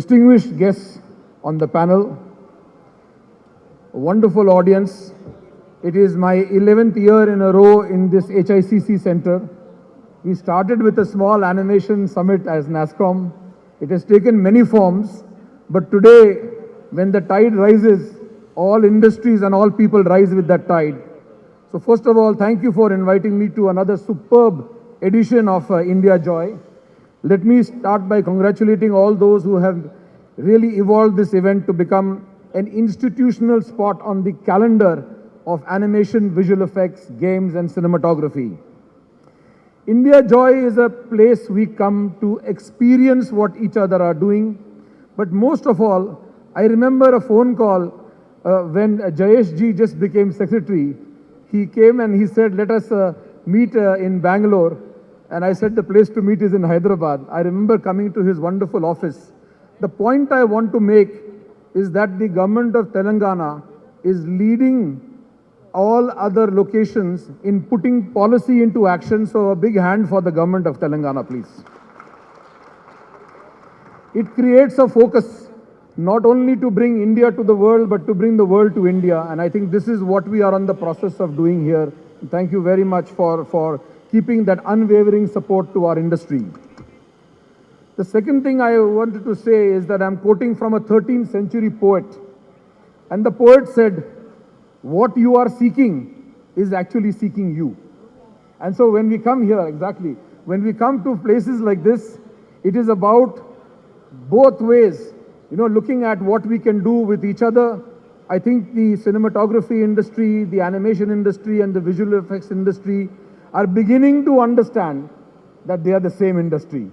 distinguished guests on the panel, a wonderful audience. It is my 11th year in a row in this HICC center. We started with a small animation summit as NASCOM. It has taken many forms, but today, when the tide rises, all industries and all people rise with that tide. So first of all, thank you for inviting me to another superb edition of India Joy. Let me start by congratulating all those who have really evolved this event to become an institutional spot on the calendar of animation, visual effects, games and cinematography. India Joy is a place we come to experience what each other are doing. But most of all, I remember a phone call when Jayesh ji just became secretary. He came and he said, let us meet in Bangalore. And I said, the place to meet is in Hyderabad. I remember coming to his wonderful office. The point I want to make is that the government of Telangana is leading all other locations in putting policy into action. So a big hand for the government of Telangana, please. It creates a focus not only to bring India to the world, but to bring the world to India. And I think this is what we are on the process of doing here. Thank you very much for keeping that unwavering support to our industry. The second thing I wanted to say is that I'm quoting from a 13th century poet. And the poet said, what you are seeking is actually seeking you. And so when we come here, exactly, when we come to places like this, it is about both ways, looking at what we can do with each other. I think the cinematography industry, the animation industry and the visual effects industry are beginning to understand that they are the same industry.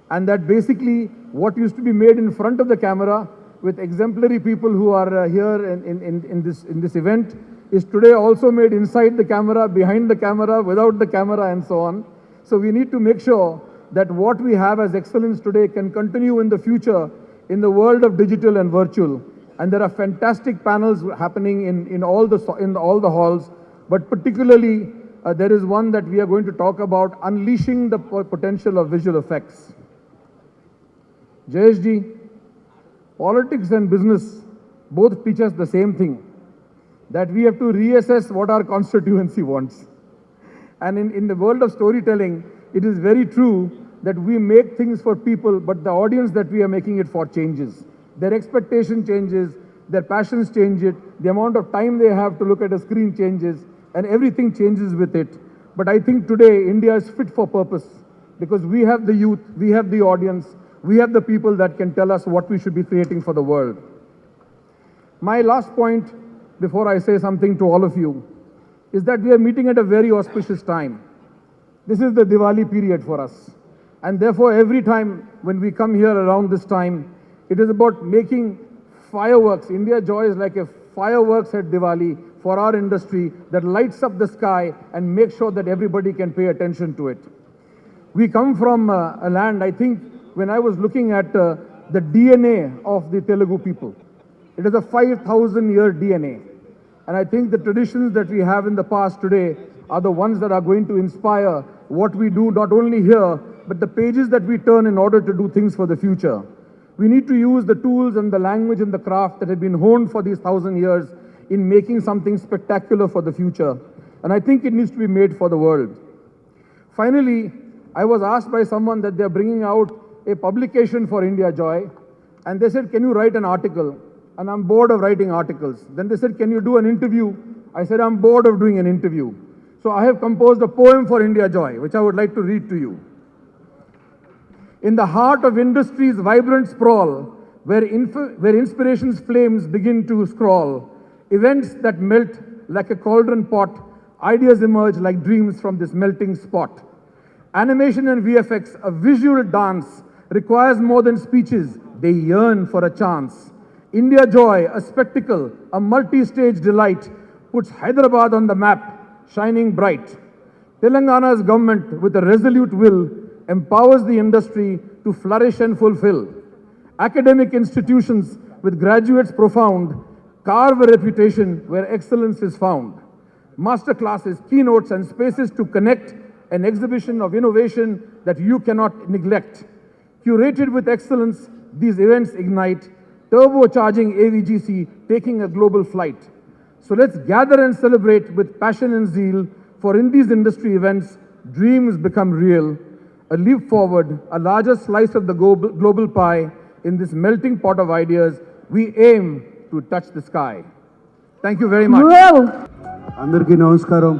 And that basically what used to be made in front of the camera with exemplary people who are here in this event is today also made inside the camera, behind the camera, without the camera and so on. So we need to make sure that what we have as excellence today can continue in the future in the world of digital and virtual. And there are fantastic panels happening in all the halls, but particularly there is one that we are going to talk about, unleashing the potential of visual effects. Jayesh ji, politics and business both teach us the same thing, that we have to reassess what our constituency wants. And in the world of storytelling, it is very true that we make things for people, but the audience that we are making it for changes. Their expectation changes, their passions change it, the amount of time they have to look at a screen changes, and everything changes with it. But I think today India is fit for purpose because we have the youth, we have the audience, we have the people that can tell us what we should be creating for the world. My last point, before I say something to all of you, is that we are meeting at a very auspicious time. This is the Diwali period for us. And therefore, every time when we come here around this time, it is about making fireworks. India Joy is like a fireworks at Diwali for our industry that lights up the sky and makes sure that everybody can pay attention to it. We come from a land, I think, when I was looking at the DNA of the Telugu people, it is a 5,000-year DNA. And I think the traditions that we have in the past today are the ones that are going to inspire what we do not only here, but the pages that we turn in order to do things for the future. We need to use the tools and the language and the craft that have been honed for these 1,000 years in making something spectacular for the future. And I think it needs to be made for the world. Finally, I was asked by someone that they're bringing out a publication for India Joy. And they said, can you write an article? And I'm bored of writing articles. Then they said, can you do an interview? I said, I'm bored of doing an interview. So I have composed a poem for India Joy, which I would like to read to you. In the heart of industry's vibrant sprawl, where inspiration's flames begin to scrawl, events that melt like a cauldron pot, ideas emerge like dreams from this melting spot. Animation and VFX, a visual dance, requires more than speeches, they yearn for a chance. India Joy, a spectacle, a multi-stage delight, puts Hyderabad on the map, shining bright. Telangana's government, with a resolute will, empowers the industry to flourish and fulfill. Academic institutions with graduates profound carve a reputation where excellence is found. Master classes, keynotes and spaces to connect, an exhibition of innovation that you cannot neglect. Curated with excellence, These events ignite, turbocharging AVGC, taking a global flight. So let's gather and celebrate with passion and zeal, for in these industry events, dreams become real. A leap forward, a larger slice of the global pie. In this melting pot of ideas, we aim to touch the sky. Thank you very much. అందరికీ నమస్కారం.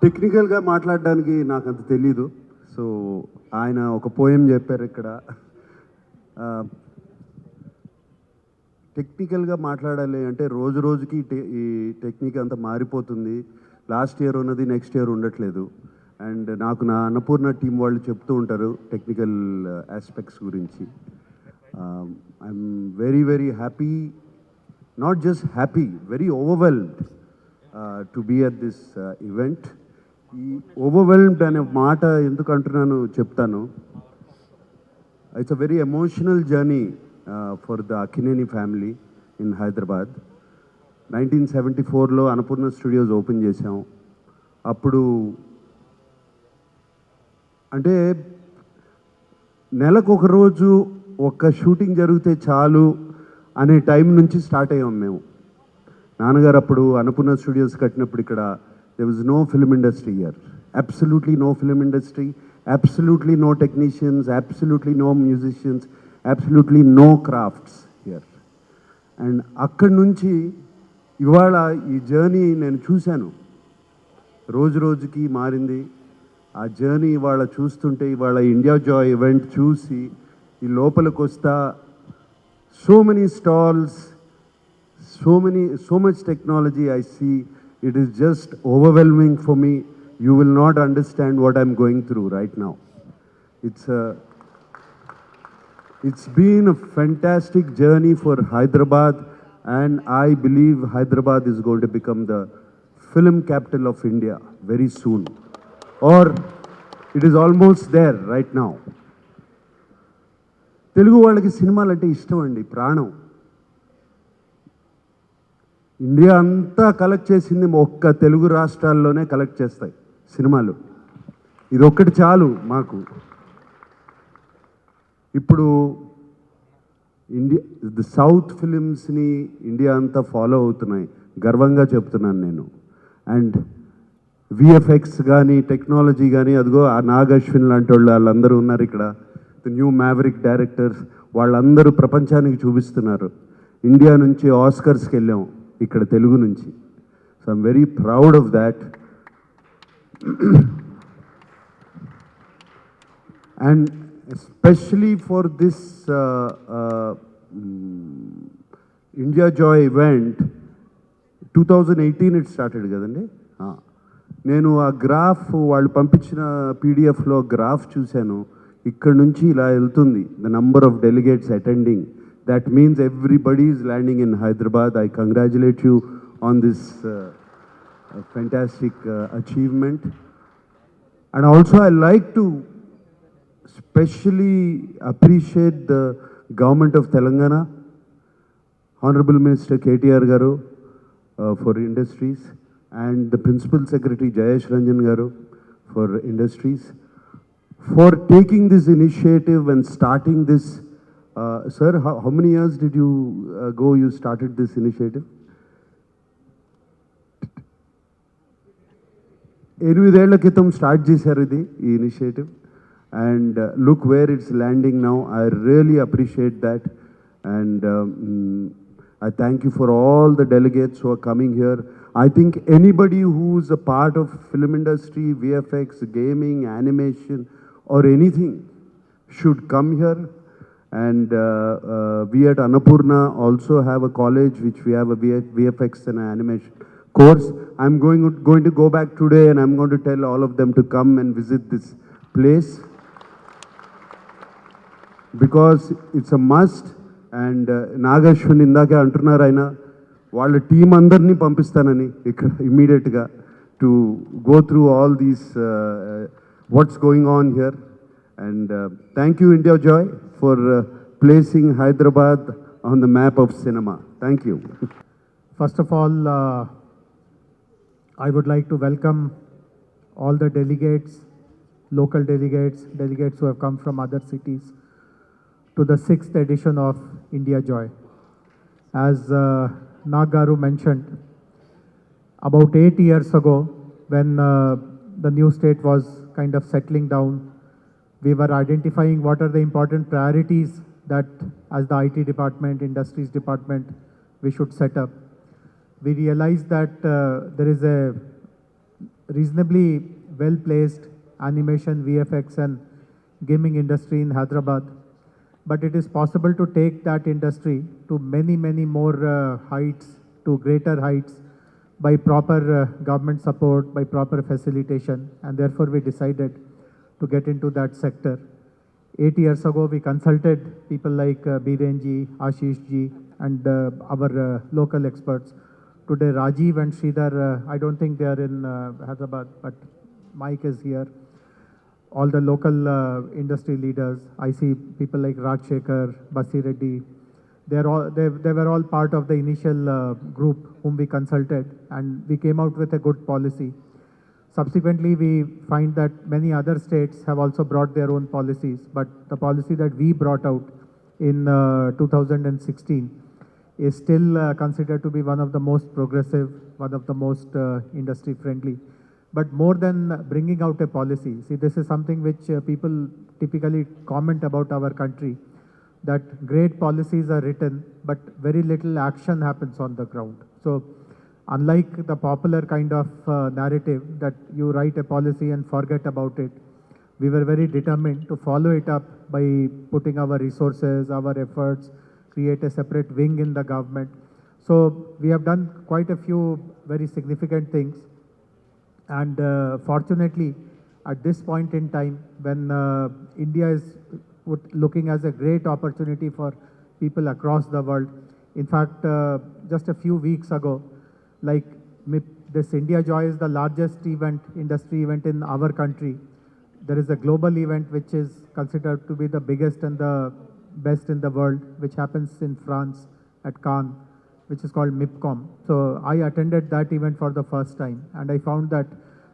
టెక్నికల్గా మాట్లాడడానికి నాకు అంత తెలీదు. So ఆయన ఒక poem చెప్పారు ఇక్కడ. టెక్నికల్గా మాట్లాడాలి అంటే రోజు రోజుకి ఈ టెక్నిక్ అంతా మారిపోతుంది. లాస్ట్ ఇయర్ ఉన్నది నెక్స్ట్ ఇయర్ ఉండట్లేదు. అండ్ నాకు నా అన్నపూర్ణ టీం వాళ్ళు చెప్తూ ఉంటారు టెక్నికల్ ఆస్పెక్ట్స్ గురించి. I'm very very happy, not just happy, very overwhelmed to be at this event. Overwhelmed అనే మాట ఎందుకు అంటున్నాను చెప్తాను. It's a very emotional journey for the Akkineni family in Hyderabad. 1974లో అన్నపూర్ణ స్టూడియోస్ ఓపెన్ చేశాం. అప్పుడు అంటే నెలకు ఒక రోజు ఒక్క షూటింగ్ జరిగితే చాలు అనే టైం నుంచి స్టార్ట్ అయ్యాం మేము. నాన్నగారు అప్పుడు అన్నపూర్ణ స్టూడియోస్ కట్టినప్పుడు ఇక్కడ there was no film industry here, absolutely no film industry, absolutely no technicians, absolutely no musicians, absolutely no crafts here. And అక్కడి నుంచి ఇవాళ ఈ జర్నీ నేను చూశాను, రోజు రోజుకి మారింది. ఆ జర్నీ ఇవాళ చూస్తుంటే, ఇవాళ ఇండియా జాయ్ ఈవెంట్ చూసి ఈ లోపలికి వస్తా, so many stalls, so much technology I see. It is just overwhelming for me. You will not understand what I'm going through right now. It's been a fantastic journey for Hyderabad, and I believe Hyderabad is going to become the film capital of India very soon, or it is almost there right now. Telugu వాళ్ళకి సినిమాలు అంటే ఇష్టం అండి, ప్రాణం. India అంతా collect చేసింది ఒక్క Telugu రాష్ట్రాల్లోనే collect చేస్తాయి సినిమాలు. ఇది ఒక్కటి చాలు మాకు. ఇప్పుడు ది సౌత్ ఫిలిమ్స్ని ఇండియా అంతా ఫాలో అవుతున్నాయి, గర్వంగా చెప్తున్నాను నేను. అండ్ విఎఫ్ఎక్స్ కానీ టెక్నాలజీ కానీ, అదిగో ఆ అశ్విన్ లాంటి వాళ్ళందరూ ఉన్నారు ఇక్కడ, న్యూ మ్యావరిక్ డైరెక్టర్స్, వాళ్ళందరూ ప్రపంచానికి చూపిస్తున్నారు. ఇండియా నుంచి ఆస్కర్స్కి వెళ్ళాం ఇక్కడ తెలుగు నుంచి. So I'm very proud of that. And especially for this India Joy event 2018 it started కదండి. నేను ఆ గ్రాఫ్ వాళ్ళు పంపించిన పీడిఎఫ్లో గ్రాఫ్ చూశాను. ఇక్కడ నుంచి ఇలా వెళ్తుంది, the number of delegates attending. That means everybody is landing in Hyderabad. I congratulate you on this fantastic achievement. And also I like to specially appreciate the government of Telangana, Honorable Minister KTR Garu for Industries, and the Principal Secretary Jayesh Ranjan Garu for Industries, for taking this initiative and starting this. Sir, how many years did you ago you started this initiative? 8 ఏళ్ల క్రితం start చేశారు ఇది ఈ initiative. And look where it's landing now. I really appreciate that. And I thank you for all the delegates who are coming here. I think anybody who's a part of film industry, VFX, gaming, animation, or anything should come here. And we at Annapurna also have a college which we have a VFX and animation course. I'm going to go back today and I'm going to tell all of them to come and visit this place because it's a must. And Ashwin indake antunnaru aina వాళ్ళ team అందరినీ పంపిస్తానని ఇక్కడ ఇమ్మీడియట్గా to go through all these what's going on here. And thank you India Joy for placing Hyderabad on the map of cinema. Thank you. First of all, I would like to welcome all the delegates local delegates, delegates who have come from other cities, to the 6th edition of India Joy. As Nagaru mentioned, about 8 years ago, when the new state was kind of settling down, we were identifying what are the important priorities that as the IT department, industries department, we should set up. We realized that there is a reasonably well-placed animation, VFX and gaming industry in Hyderabad, but it is possible to take that industry to many, many more heights, to greater heights, by proper government support, by proper facilitation, and therefore we decided to get into that sector. 8 years ago, we consulted people like Biren ji, Ashish ji, and our local experts. Today, Rajiv and Sridhar, I don't think they are in Hyderabad, but Mike is here. All the local industry leaders, I see people like Rajshekhar, Basi Reddy, they were all part of the initial group whom we consulted, and we came out with a good policy. Subsequently, we find that many other states have also brought their own policies, but the policy that we brought out in 2016 is still considered to be one of the most progressive, one of the most industry friendly. But more than bringing out a policy, see, this is something which people typically comment about our country, that great policies are written, but very little action happens on the ground. So unlike the popular kind of narrative that you write a policy and forget about it, we were very determined to follow it up by putting our resources, our efforts, create a separate wing in the government. So we have done quite a few very significant things. And fortunately, at this point in time, when India is looking as a great opportunity for people across the world. In fact, just a few weeks ago, like this India Joy is the largest event, industry event in our country. There is a global event which is considered to be the biggest and the best in the world, which happens in France at Cannes, which is called MIPCOM. So I attended that event for the first time, and I found that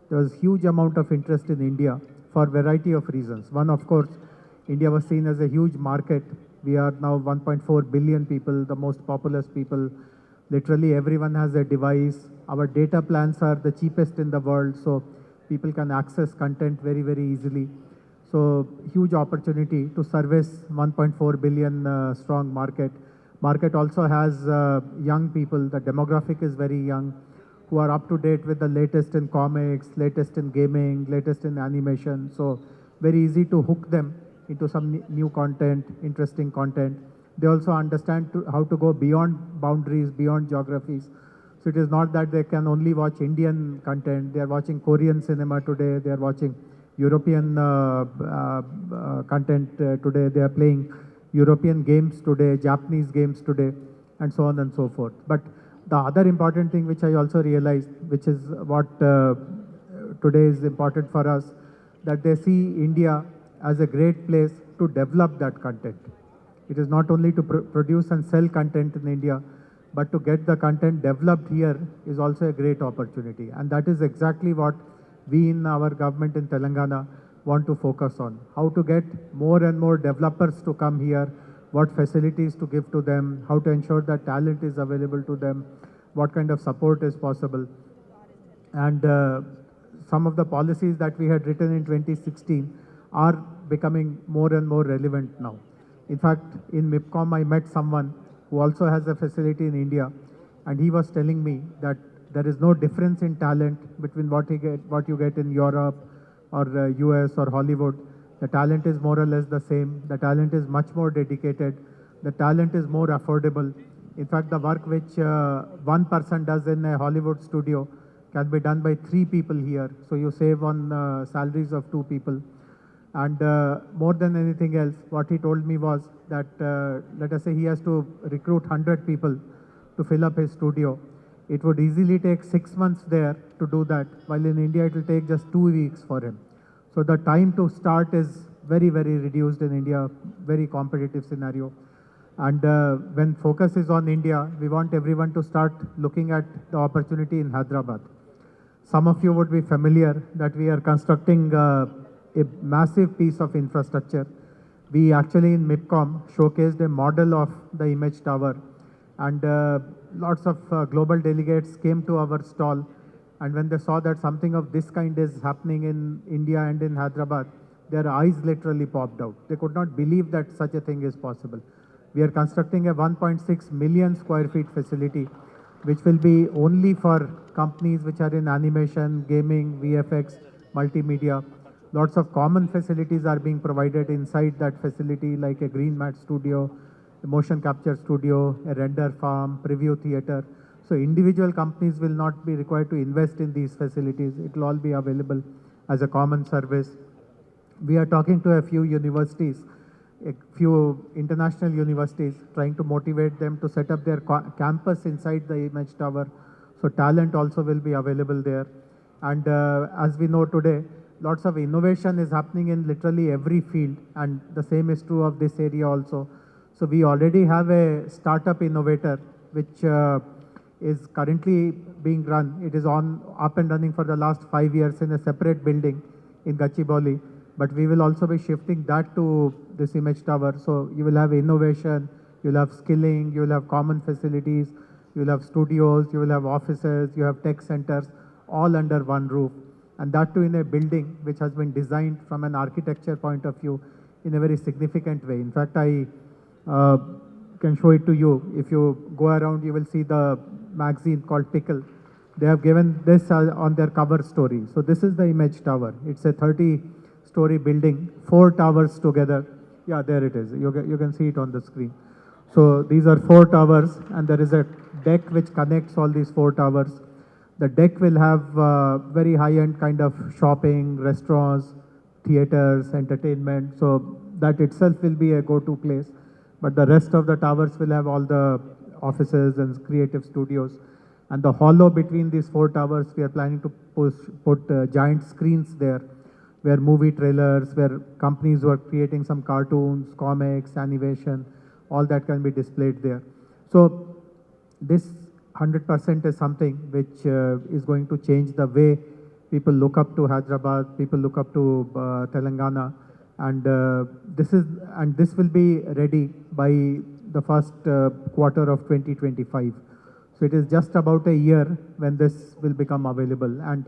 there was huge amount of interest in India for a variety of reasons. One, of course, India was seen as a huge market. We are now 1.4 billion people, the most populous people. Literally everyone has a device. Our data plans are the cheapest in the world, so people can access content very, very easily. So huge opportunity to service 1.4 billion strong market. Market also has young people. The demographic is very young, who are up to date with the latest in comics, latest in gaming, latest in animation. So very easy to hook them into some new content, interesting content. They also understand how to go beyond boundaries, beyond geographies. So it is not that they can only watch Indian content. They are watching Korean cinema today. They are watching European content today. They are playing European games today, Japanese games today, and so on and so forth. But the other important thing which I also realized, which is what today is important for us, that they see India as a great place to develop that content. It is not only to produce and sell content in India, but to get the content developed here is also a great opportunity. And that is exactly what we in our government in Telangana want to focus on. How to get more and more developers to come here, what facilities to give to them, how to ensure that talent is available to them, what kind of support is possible. And some of the policies that we had written in 2016 are becoming more and more relevant now. In fact, in MIPCOM, I met someone who also has a facility in India, and he was telling me that there is no difference in talent between what you get in Europe or US or Hollywood. The talent is more or less the same. The talent is much more dedicated. The talent is more affordable. In fact, the work which one person does in a Hollywood studio can be done by 3 people here. So you save on salaries of 2 people. And more than anything else, what he told me was that, let us say he has to recruit 100 people to fill up his studio. It would easily take 6 months there to do that, while in India it will take just 2 weeks for him. So the time to start is very, very reduced in India, very competitive scenario. And when focus is on India, we want everyone to start looking at the opportunity in Hyderabad. Some of you would be familiar that we are constructing a massive piece of infrastructure. We actually in MIPCOM showcased a model of the image tower, and lots of global delegates came to our stall, and when they saw that something of this kind is happening in India and in Hyderabad, their eyes literally popped out. They could not believe that such a thing is possible. We are constructing a 1.6 million square feet facility, which will be only for companies which are in animation, gaming, VFX, multimedia. Lots of common facilities are being provided inside that facility, like a green mat studio, a motion capture studio, a render farm, preview theater. So individual companies will not be required to invest in these facilities. It will all be available as a common service. We are talking to a few universities, a few international universities, trying to motivate them to set up their campus inside the image tower. So talent also will be available there. And as we know today, lots of innovation is happening in literally every field, and the same is true of this area also. So we already have a startup innovator which is currently being run. It is up and running for the last 5 years in a separate building in Gachibowli. But we will also be shifting that to this image tower. So you will have innovation, you'll have skilling, you will have common facilities, you will have studios, you will have offices, you have tech centers, all under one roof. And that too in a building which has been designed from an architecture point of view in a very significant way. In fact, I can show it to you. If you go around, you will see the magazine called Pickle. They have given this on their cover story. So this is the image tower. It's a 30-story building, 4 towers together. Yeah, there it is. You can see it on the screen. So these are 4 towers, and there is a deck which connects all these 4 towers. The deck will have very high-end kind of shopping, restaurants, theaters, entertainment. So that itself will be a go-to place. But the rest of the towers will have all the offices and creative studios. And the hollow between these 4 towers, we are planning to put giant screens there, where movie trailers, where companies who are creating some cartoons, comics, animation, all that can be displayed there. So this 100% is something which is going to change the way people look up to Hyderabad, people look up to Telangana, and this will be ready by the first quarter of 2025. So it is just about a year when this will become available. And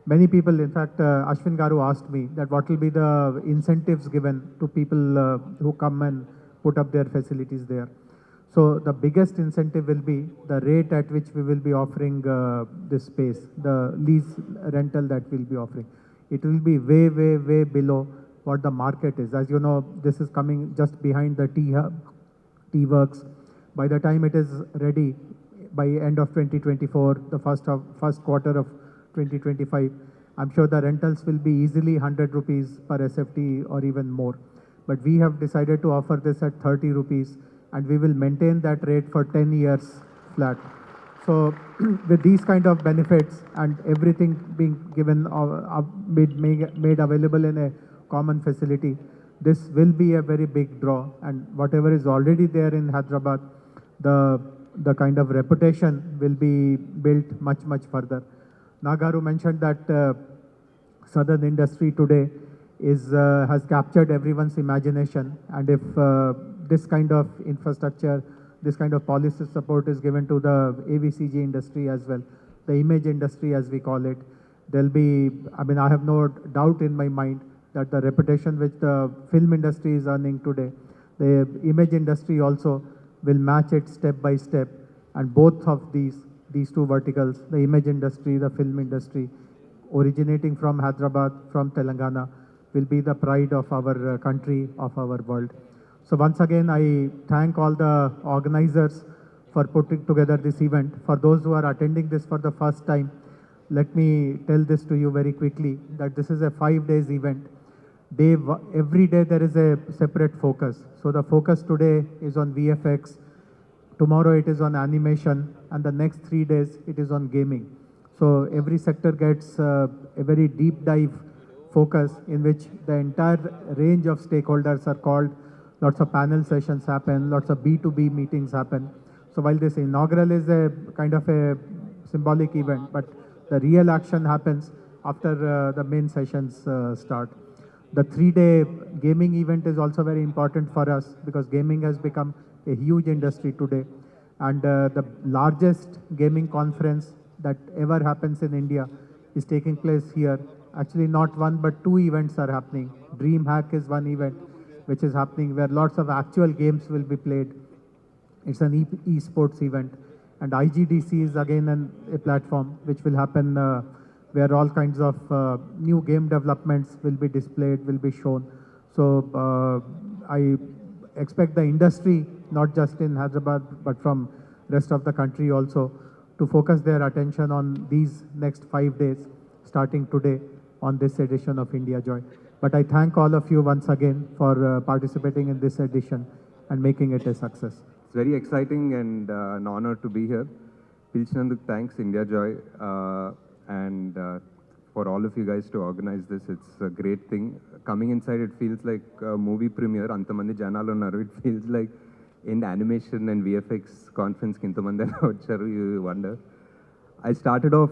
many people, in fact, Ashwin Garu asked me that what will be the incentives given to people who come and put up their facilities there. So the biggest incentive will be the rate at which we will be offering this space, the lease rental that we'll be offering. It will be way, way, way below what the market is. As you know, this is coming just behind the T-Works. By the time it is ready, by end of 2024, the first quarter of 2025, I'm sure the rentals will be easily 100 rupees per SFT or even more. But we have decided to offer this at 30 rupees, and we will maintain that rate for 10 years flat. So with these kind of benefits and everything being given, made available in a common facility, this will be a very big draw. And whatever is already there in Hyderabad, the kind of reputation will be built much, much further. Nagaru mentioned that southern industry today has captured everyone's imagination, and if this kind of infrastructure, this kind of policy support is given to the AVCG industry as well, the image industry as we call it, there'll be, I have no doubt in my mind that the reputation which the film industry is earning today, the image industry also will match it step by step. And both of these two verticals, the image industry, the film industry, originating from Hyderabad, from Telangana, will be the pride of our country, of our world. So once again, I thank all the organizers for putting together this event. For those who are attending this for the first time, let me tell this to you very quickly, that this is a 5 days event. Every day there is a separate focus. So the focus today is on VFX, tomorrow it is on animation, and the next 3 days it is on gaming. So every sector gets a very deep dive focus in which the entire range of stakeholders are called. Lots of panel sessions happen, lots of B2B meetings happen. So while this inaugural is a kind of a symbolic event, but the real action happens after the main sessions start. The 3-day gaming event is also very important for us because gaming has become a huge industry today. And the largest gaming conference that ever happens in India is taking place here. Actually, not one, but two events are happening. DreamHack is one event which is happening where lots of actual games will be played. It's an esports event. And IGDC is again a platform which will happen where all kinds of new game developments will be displayed, will be shown. So I expect the industry, not just in Hyderabad, but from rest of the country also, to focus their attention on these next 5 days, starting today on this edition of India Joy. But I thank all of you once again for participating in this edition and making it a success. It's very exciting and an honor to be here. Pilchinanduk, thanks, India Joy. And for all of you guys to organize this, it's a great thing. Coming inside, it feels like a movie premiere. Antamandi janalu unnaru. It feels like in animation and VFX conference ki intamandi vacharu, you wonder. I started off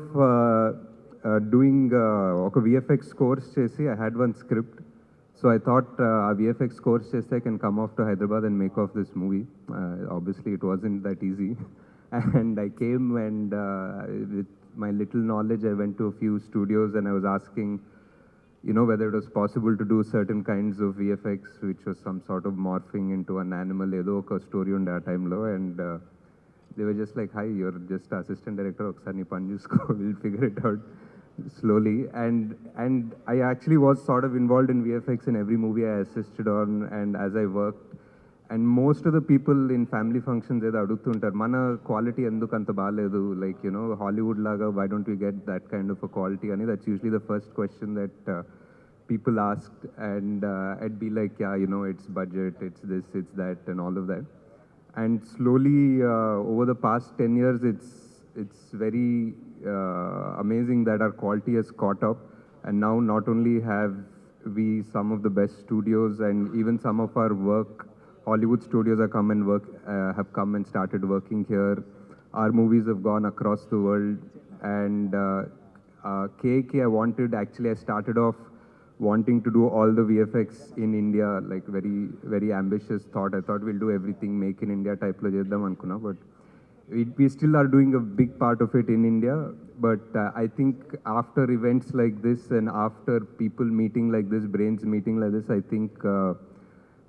doing a VFX course chesi. I had one script. So I thought a VFX course chesi I can come off to Hyderabad and make off this movie. Obviously, it wasn't that easy. And I came and with my little knowledge, I went to a few studios and I was asking, you know, whether it was possible to do certain kinds of VFX, which was some sort of morphing into an animal, edo oka story on that time low. And they were just like, hi, you're just assistant director, oksari nee pani chusko, we'll figure it out slowly. And I actually was sort of involved in VFX in every movie I assisted on and as I worked. And most of the people in family functions ఏదో అడుగుతుంటారు మన quality ఎందుకు అంత బాగాలేదు like you know Hollywood లాగా why don't we get that kind of a quality అని that's usually the first question that people asked and I'd be like yeah you know it's budget it's this it's that and all of that and slowly over the past 10 years it's very amazing that our quality has caught up and now not only have we some of the best studios and even some of our work Hollywood studios have come and started working here. Our movies have gone across the world. And KK, I started off wanting to do all the VFX in India, like very, very ambitious thought. I thought we'll do everything make in India type lo cheddam anukuna, but we still are doing a big part of it in India. But I think after events like this and after people meeting like this, brains meeting like this, I think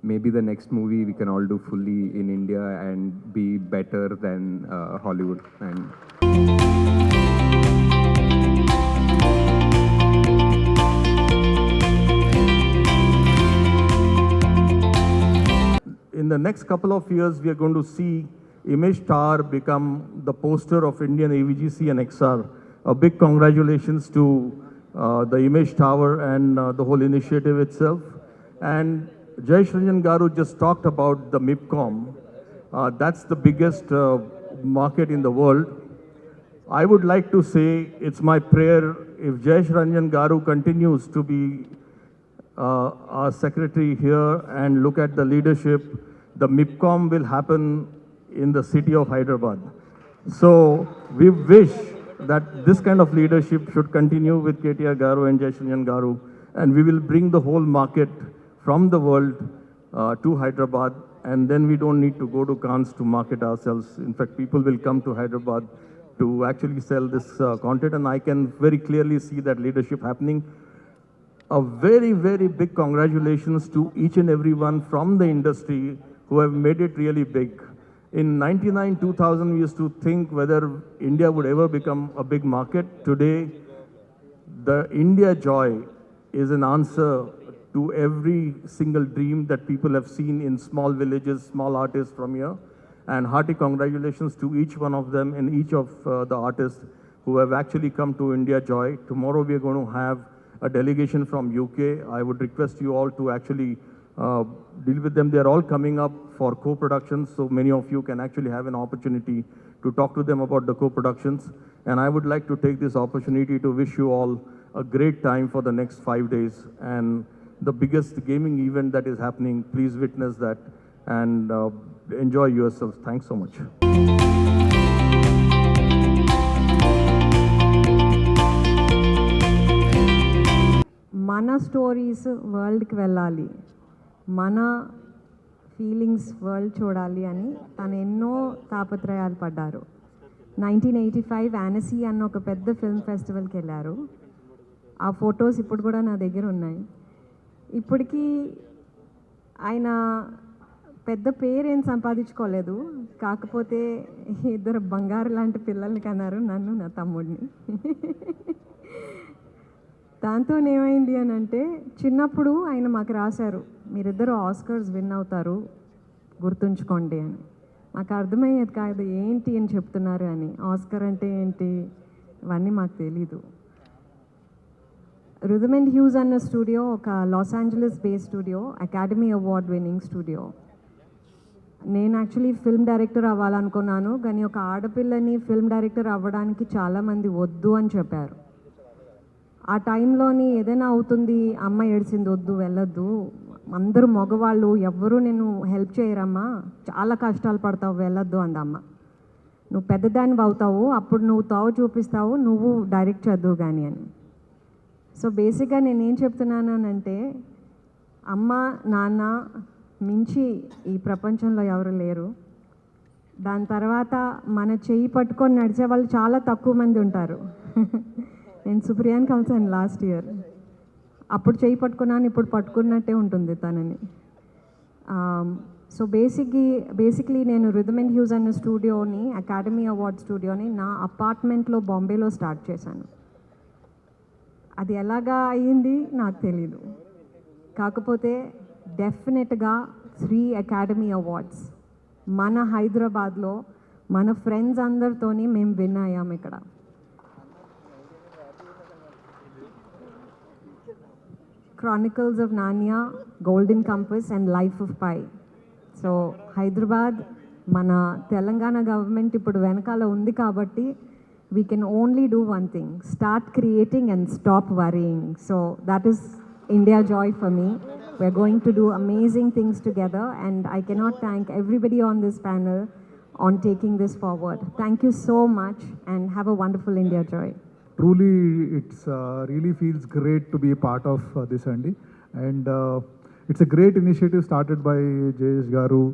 maybe the next movie we can all do fully in India and be better than Hollywood. And in the next couple of years, we are going to see Image Tower become the poster of Indian AVGC and XR. A big congratulations to the Image Tower and the whole initiative itself. And Jayesh Ranjan Garu just talked about the MIPCOM. That's the biggest market in the world. I would like to say it's my prayer if Jayesh Ranjan Garu continues to be our secretary here and look at the leadership, the MIPCOM will happen in the city of Hyderabad. So we wish that this kind of leadership should continue with KTR Garu and Jayesh Ranjan Garu and we will bring the whole market from the world to Hyderabad and then we don't need to go to Cannes to market ourselves. In fact, people will come to Hyderabad to actually sell this content and I can very clearly see that leadership happening. A very, very big congratulations to each and everyone from the industry who have made it really big. In 99, 2000, we used to think whether India would ever become a big market. Today, the India Joy is an answer to every single dream that people have seen in small villages, small artists from here. And hearty congratulations to each one of them and each of the artists who have actually come to India Joy. Tomorrow we are going to have a delegation from UK. I would request you all to actually deal with them. They are all coming up for co-productions, so many of you can actually have an opportunity to talk to them about the co-productions. And I would like to take this opportunity to wish you all a great time for the next 5 days. And the biggest gaming event that is happening. Please witness that and enjoy yourselves. Thanks so much. మన stories వరల్డ్కి వెళ్ళాలి, మన feelings world చూడాలి అని తను ఎన్నో తాపత్రయాలు పడ్డారు. 1985 యానసీ అన్న ఒక పెద్ద ఫిల్మ్ ఫెస్టివల్కి వెళ్ళారు. ఆ ఫొటోస్ ఇప్పుడు కూడా నా దగ్గర ఉన్నాయి. ఇప్పటికీ ఆయన పెద్ద పేరేం సంపాదించుకోలేదు, కాకపోతే ఇద్దరు బంగారు లాంటి పిల్లల్ని కన్నారు, నన్ను నా తమ్ముడిని. దాంతో ఏమైంది అని అంటే, చిన్నప్పుడు ఆయన మాకు రాశారు, మీరిద్దరు ఆస్కర్స్ విన్ అవుతారు గుర్తుంచుకోండి అని. మాకు అర్థమయ్యేది కాదు ఏంటి అని చెప్తున్నారు అని, ఆస్కర్ అంటే ఏంటి ఇవన్నీ మాకు తెలీదు. రిథమ్ అండ్ హ్యూస్ అన్న స్టూడియో ఒక Los Angeles based studio, academy award winning studio. నేను యాక్చువల్లీ ఫిల్మ్ డైరెక్టర్ అవ్వాలనుకున్నాను, కానీ ఒక ఆడపిల్లని ఫిల్మ్ డైరెక్టర్ అవ్వడానికి చాలామంది వద్దు అని చెప్పారు. ఆ టైంలోని ఏదైనా అవుతుంది, అమ్మ ఏడ్చింది, వద్దు వెళ్ళొద్దు, అందరూ మగవాళ్ళు ఎవ్వరూ నేను హెల్ప్ చేయరమ్మా, చాలా కష్టాలు పడతావు, వెళ్ళొద్దు అందమ్మ. నువ్వు పెద్దదాన్ని అవుతావు, అప్పుడు నువ్వు తావు చూపిస్తావు, నువ్వు డైరెక్ట్ చదువు కానీ అని. సో బేసిక్గా నేనేం చెప్తున్నాను అంటే, అమ్మ నాన్న మించి ఈ ప్రపంచంలో ఎవరు లేరు. దాని తర్వాత మన చెయ్యి పట్టుకొని నడిచే వాళ్ళు చాలా తక్కువ మంది ఉంటారు. నేను సుప్రియాని కలిసాను లాస్ట్ ఇయర్, అప్పుడు చెయ్యి పట్టుకున్నాను, ఇప్పుడు పట్టుకున్నట్టే ఉంటుంది తనని. సో బేసిక్లీ నేను రిథమ్ అండ్ హ్యూస్ అన్న స్టూడియోని, అకాడమీ అవార్డ్ స్టూడియోని నా అపార్ట్మెంట్లో బాంబేలో స్టార్ట్ చేశాను. అది ఎలాగా అయ్యింది నాకు తెలీదు, కాకపోతే డెఫినెట్గా 3 అకాడమీ అవార్డ్స్ మన హైదరాబాద్లో మన ఫ్రెండ్స్ అందరితోని మేము విన్ అయ్యాము. ఇక్కడ క్రానికల్స్ ఆఫ్ నానియా, Golden Compass and Life of Pi. So Hyderabad మన తెలంగాణ గవర్నమెంట్ ఇప్పుడు వెనకాల ఉంది కాబట్టి we can only do one thing, start creating and stop worrying. So that is India Joy for me. We're going to do amazing things together, and I cannot thank everybody on this panel on taking this forward. Thank you so much and have a wonderful India Joy. Truly, it's really feels great to be a part of this, Andy. And it's a great initiative started by Jayesh Garu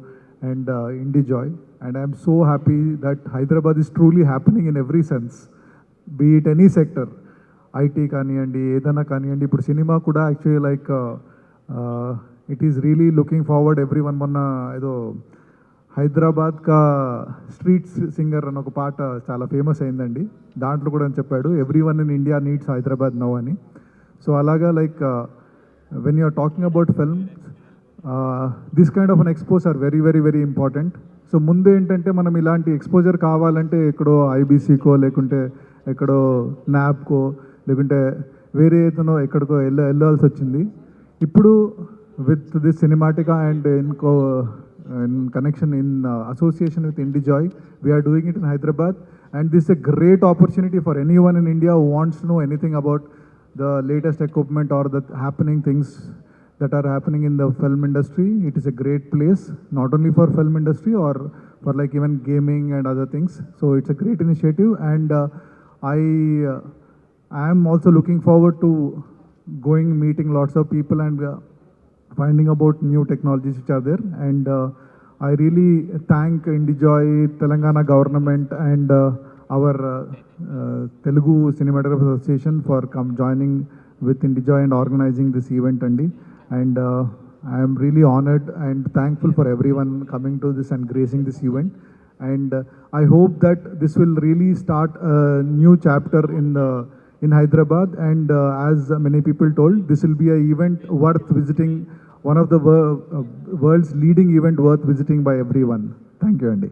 and Indie Joy. And I'm so happy that Hyderabad is truly happening in every sense, be it any sector. IT kaniyandi, edana kaniyandi, ippudu cinema kuda actually like it is really looking forward. Everyone monna edo Hyderabad కా street singer అని ఒక పాట చాలా famous అయిందండి, దాంట్లో కూడా అని చెప్పాడు, every one in India needs Hyderabad now అని. సో అలాగా like when you're talking about films, this kind of an expose are very very very important. So ముందు ఏంటంటే మనం ఇలాంటి ఎక్స్పోజర్ కావాలంటే ఎక్కడో ఐబీసీకో లేకుంటే ఎక్కడో న్యాబ్కో లేకుంటే వేరే ఏదైనా ఎక్కడికో వెళ్ళాల్సి వచ్చింది. ఇప్పుడు with this Cinematica and in connection, in association with Indie Joy, we are doing it in Hyderabad, and this is a great opportunity for anyone in India who wants to know anything about the latest equipment or the happening things that are happening in the film industry. It is a great place, not only for film industry or for like even gaming and other things. So it's a great initiative, and I am also looking forward to meeting lots of people and finding about new technologies which are there. And I really thank IndieJoy, Telangana government and our Telugu Cinematography Association for joining with IndieJoy and organizing this event, Andi. And I am really honored and thankful for everyone coming to this and gracing this event. And I hope that this will really start a new chapter in Hyderabad, and as many people told, this will be an event worth visiting, one of the world's leading event worth visiting by everyone. Thank you, Andy.